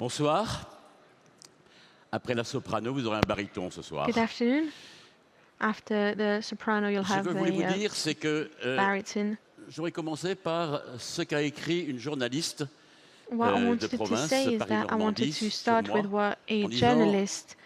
Bonsoir. Après la soprano, vous aurez un baryton ce soir. Good afternoon. After the soprano, you'll Ce que have je voulais vous a dire, c'est que baritone. j'aurais commencé par ce qu'a écrit une journaliste What I de wanted to province, say is that I wanted Paris-Normandie, to sur start moi, with what a en disant journalist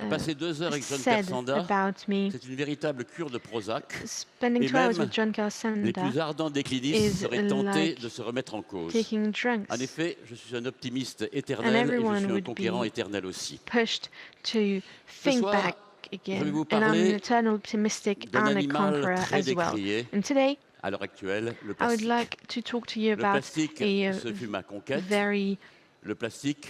passer 2 heures avec John said Karsanda, about me. c'est une véritable cure de Prozac. Spending Et 2 hours même with John les Karsanda plus ardents déclinistes is seraient tentés like de se remettre en cause. taking drugs. En effet, je suis un optimiste And éternel et je everyone suis un would conquérant be éternel aussi. pushed to Ce think soir, back je vais again. vous And I'm an parler eternal optimistic d'un and a animal conqueror très as well. décrié And today, à l'heure actuelle, le I would plastique. like to talk to you Le about plastique, a ce fut ma conquête. very Le plastique,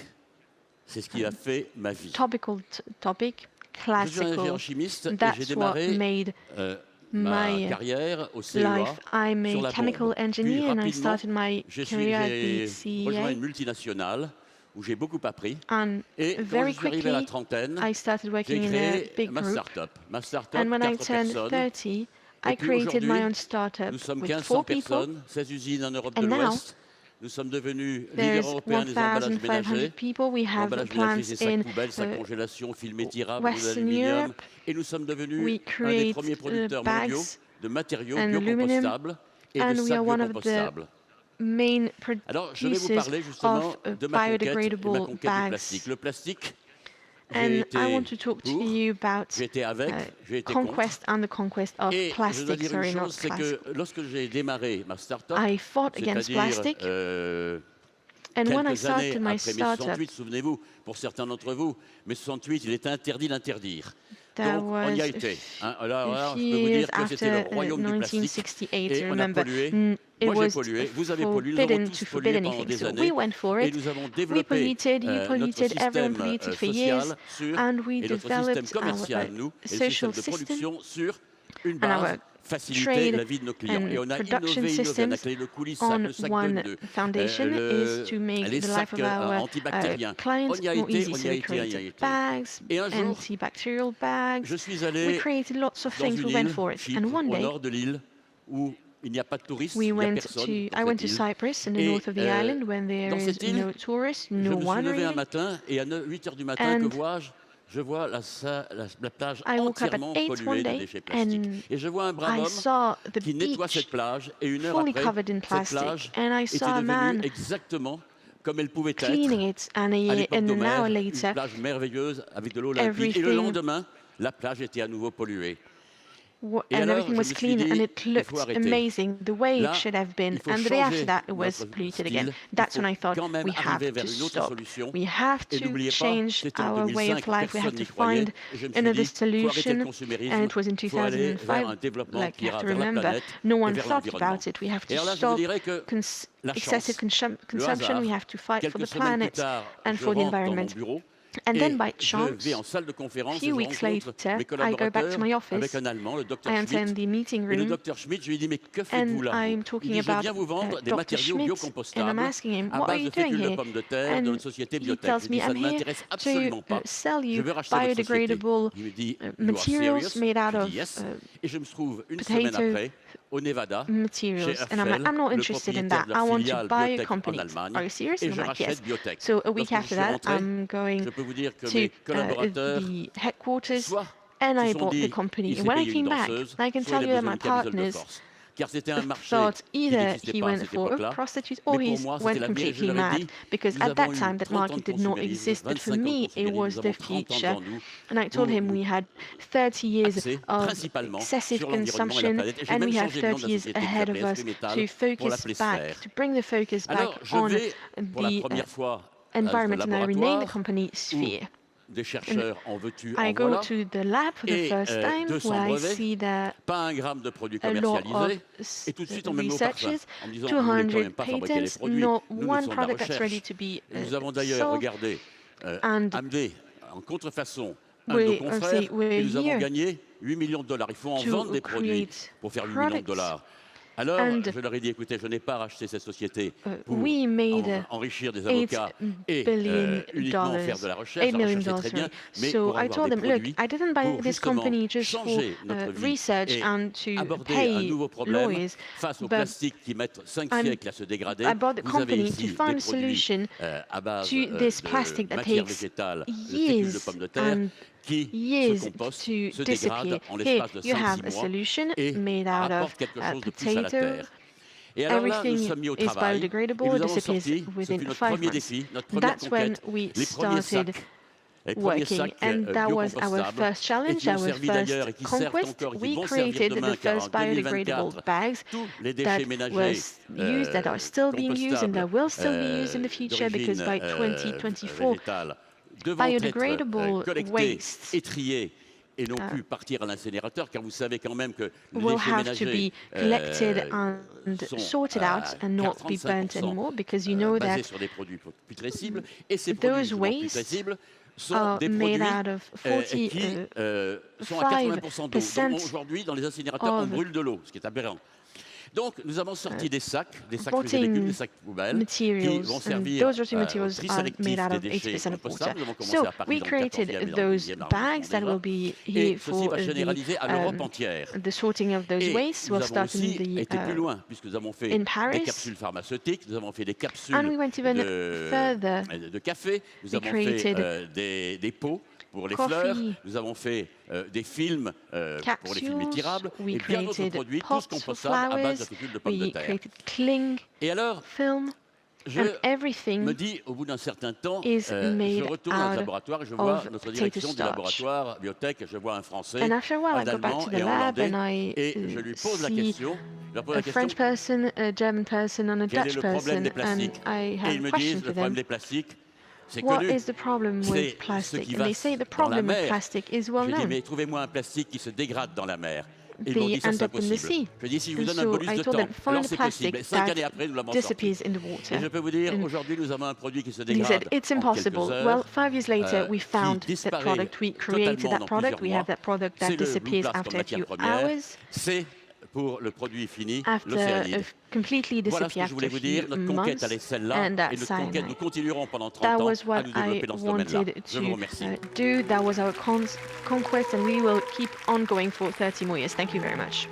c'est ce qui a fait ma vie. topical topic, Je suis un classical. ingénieur chimiste et j'ai That's what démarré made ma my carrière au CEA life. I'm sur a la chemical bombe. Puis engineer and I rapidement, started my career at the j'ai rejoint CEA. une multinationale où j'ai beaucoup appris. And Et quand very je suis arrivé à la quickly, trentaine, I started j'ai working in a créé big ma group. start-up. Ma start-up, And when I 4 turned personnes. 30, I Et puis created my aujourd'hui, own startup nous sommes with 1500 4 people. personnes, 16 usines en Europe de And now, l'Ouest. Nous sommes devenus leaders there's européens des emballages 1,500 ménagers. people. We have L'emballage ménager, plants c'est sacs in poubelles, sacs congélation, films étirables, Western d'aluminium. Europe. Et nous sommes devenus We un des create premiers producteurs mondiaux bags de matériaux and aluminum, biocompostables et de and we sacs are one of the biocompostables. main Alors, je vais vous producers parler justement of de ma conquête et ma biodegradable conquête du bags. plastique. Le plastique, j'ai And été I want to talk to pour, you about j'ai été avec, j'ai été contre. conquest and the conquest of Et je dois plastic. dire Sorry, une not chose, c'est plastic. que lorsque j'ai démarré ma start-up, I fought against c'est-à-dire plastic. And when I quelques années started my après mai startup, 68, souvenez-vous, pour certains d'entre vous, mai 68, il était interdit d'interdire. that Donc, on y a was été. Hein. a Alors, few je peux vous years dire que c'était le after royaume du plastique. 1968, Et I on a remember. pollué. It Moi, j'ai was pollué. Vous avez pollué. Nous avons forbidden tous to pollué forbid pendant anything. des So années. we went for Et it. nous avons We développé polluted, you notre polluted, everyone système polluted for years, social sur, and we et notre système developed commercial, our nous, et le système social de system production sur une and our base faciliter trade la vie de nos clients. Et on and a production innové, on a systems créé le coulis, on le sac de one nœuds, foundation is to make les the life sacs of our antibactériens. clients On y a more été, easy. on So y a we été, on y a created été. bags, Et un jour, antibacterial bags. je suis We allé created lots of dans things. une We went île, for it. Chypre, And one au day, nord de l'île, où il n'y a pas de touristes, we il n'y a went personne to. dans I cette went to île. Cyprus, in the Et, north of the island, when dans there is cette île, no tourists, je no me suis levé un winery. matin et à 8 heures du matin, And que vois-je? Je vois la plage I woke up at entièrement 8 polluée one de day, déchets plastiques. and Et je vois un brave I homme saw the qui nettoie beach cette plage et une heure fully après, covered in cette plastic, plage and I était saw a devenue man exactement comme elle pouvait être cleaning it, and à l'époque an hour d'Homère, une later, plage merveilleuse avec de l'eau limpide. Et le everything lendemain, la plage était à nouveau polluée. Et and alors, everything je was me suis clean, and dit, it il faut looked arrêter. amazing, the way Là, it should have been. il faut And the day after changer that, it was notre polluted style. again. Il That's faut when I thought quand même we have arriver to vers une autre stop. solution. We have Et to n'oubliez pas, change c'était en our way 2005, of life. We have personne to n'y croyait. find Et je me suis another dit, il faut arrêter le solution. consumérisme, And it was in il faut aller vers un 2005. développement Like qui you have ira to vers la remember, planète no et one vers thought l'environnement. about it. We have Et to alors là, je vous stop dirais que la excessive chance, le consumption. hasard, We have to fight for quelques the semaines plus planet tard, and je for the rentre dans mon environment. bureau And then, et by je chance, vais en salle de a conférence et few je weeks rencontre later, mes I go back to collaborateurs my avec office. un Allemand, le I docteur enter in Schmidt. the meeting Et le room, docteur Schmidt, je lui dis, mais que and faites-vous là I'm Il talking dit, je about viens vous vendre des Dr. matériaux Schmidt, and I'm biocompostables asking him, à what are base you de doing fécule de here? pommes de terre de And notre société he biotech. tells Je me, dis, ça I'm ne here m'intéresse to absolument pas. sell Je you veux racheter votre société. biodegradable Il me dit, you are materials serious made out Je of dis, yes. Et je me trouve une semaine potato après au Nevada, chez materials. And I'm like, Herfel, I'm not le interested in propriétaire that. de I leur want to filiale buy a biotech en company. Allemagne, Are you serious? et And je I'm like, yes. rachète biotech. So a week Lorsque je after suis that, rentré, I'm going je peux vous dire que to mes collaborateurs, the headquarters, soit and se I sont bought the dit, company. il And s'est when I payé une came back, danseuse, I can soit tell il a you that besoin my d'une camisole de partners force. Car c'était un marché thought qui either n'existait he pas à went cette for a époque-là. prostitute or Mais pour he moi, c'était went l'avenir. Et je completely leur ai mad, dit, because nous at that avons eu time that 30 ans de market did not consumérisme, exist, but for 25 ans de me it consumérisme, was nous the avons 30 ans future. devant nous, And I told où him nous we had 30 years axés of principalement excessive sur l'environnement et la consumption, planète. Et j'ai and même we have changé le nom de 30 la years société qui ahead of s'appelait us SP Metal to pour focus l'appeler back, Sphère. to bring the focus back Alors, je on vais pour la the première fois environment, au and I renamed the laboratoire company où Sphere. des chercheurs en veux-tu, I en go voilà, to the lab for the et first time 200 where I brevets, see that pas un gramme de produits a lot of commercialisés, et tout de suite on me met au parfum researchers, en me disant vous voulez quand 200 même pas fabriquer les patents, produits, not nous one faisons de la product that's ready recherche. to be Nous avons d'ailleurs sold. regardé, And amené en contrefaçon un de nos confrères, we're et nous avons here gagné 8 millions de dollars. Il faut en to vendre des produits create pour faire 8 millions de products. dollars. Alors, And je leur ai dit, écoutez, je n'ai pas racheté cette société pour we made enrichir des $8 avocats et uniquement faire de la recherche. $8 La million, recherche est très bien, mais So pour I avoir told des them, look, produits I didn't buy pour this justement company just for changer notre vie research et and to aborder un pay nouveau problème lawyers, face aux but plastiques qui mettent 5 I'm- siècles à se dégrader. I bought the Vous avez company ici to find des a produits solution à base to this de plastic that matière takes végétale, de fécule de years pommes de terre, and qui se years compostent, to se disappear. dégradent en Here l'espace de you have 5-6 a mois solution et made out of rapportent quelque chose de plus à la potato. terre. Et alors là, nous Everything sommes mis au is travail et biodegradable, nous avons disappears sorti, ce within fut notre 5 premier months. défi, notre première That's when conquête, we les premiers started sacs. Les premiers working, sacs and that was our biocompostables first et challenge, qui ont our servi d'ailleurs et first qui servent conquest. encore et qui We vont servir created demain the car en first biodegradable 2024, bags tous les that déchets ménagers were used, that are still being used, and that will still be used in the future, because by d'origine 2024, végétale devront être biodegradable collectés wastes et triés et non plus partir à l'incinérateur, car vous savez quand même que les will déchets have to ménagers be collected and sont sorted out and not be burnt 35% anymore, because you know basés that sur des produits putrescibles, et ces those produits justement wastes putrescibles sont are des made produits out of 40, qui sont à 80% d'eau. 5% Donc aujourd'hui, dans les incinérateurs, on of brûle de l'eau, ce qui est aberrant. Donc, nous avons sorti des sacs fruits et rotting légumes, des sacs poubelles, qui materials, vont and servir those rotting au materials tri are sélectif made out des of déchets 80% of water. compostables. Nous avons commencé So à Paris we dans le 14e created et dans le those 12e bags arrondissement that déjà. will be Et here ceci for va généraliser à l'Europe the, entière. the sorting of those Et wastes. nous Will avons start in aussi été plus the loin, puisque nous avons fait in des Paris, capsules pharmaceutiques, nous avons fait des capsules and we went even further. de café, nous We avons fait created des pots pour les coffee fleurs, nous avons fait des films pour les films capsules. étirables, We et bien d'autres created produits, tous pots for compostables à base flowers. de fécule de pommes de We terre. created cling Et alors, film, je and me everything dis, au bout d'un certain temps, is je made retourne dans le out laboratoire et je vois of notre potato direction du starch. laboratoire biotech, je vois un Français, And after a while, un I go back Allemand to the et un lab Hollandais, and I et je lui pose la see question, je leur pose a la question, French person, a German person, and a quel est Dutch le problème person, des and plastiques? I Et have ils a me question disent, for le problème them. des plastiques, c'est What connu. is the problem C'est with ce plastic? qui And va they say the dans la problem with mer. plastic is well Je dis, known. mais trouvez-moi un plastique qui se dégrade dans la mer. Et ils m'ont They dit, ça end c'est up in the impossible. sea. Je dis, si je vous And donne un so bonus I de told temps, them, alors find a c'est possible. plastic Et 5 années that après, nous l'avons sorti. disappears in the water. Et je peux vous dire, And aujourd'hui, nous avons un produit qui se he dégrade said, it's en impossible. quelques heures, Well, 5 years later, we qui found that disparaît product. We created totalement that dans product. plusieurs We mois. have that product C'est that le Blue disappears Plast after comme a matière few première. hours, C'est pour le produit fini, after l'océanide. completely Voilà ce que disappear je after voulais a vous dire. few Notre conquête, months. elle est celle-là. And Et that notre conquête, nous cyanide. continuerons pendant 30 That ans was à what nous I développer dans ce domaine-là. wanted Je vous to remercie. do. That was our conquest, and we will keep on going for 30 more years. Thank you very much.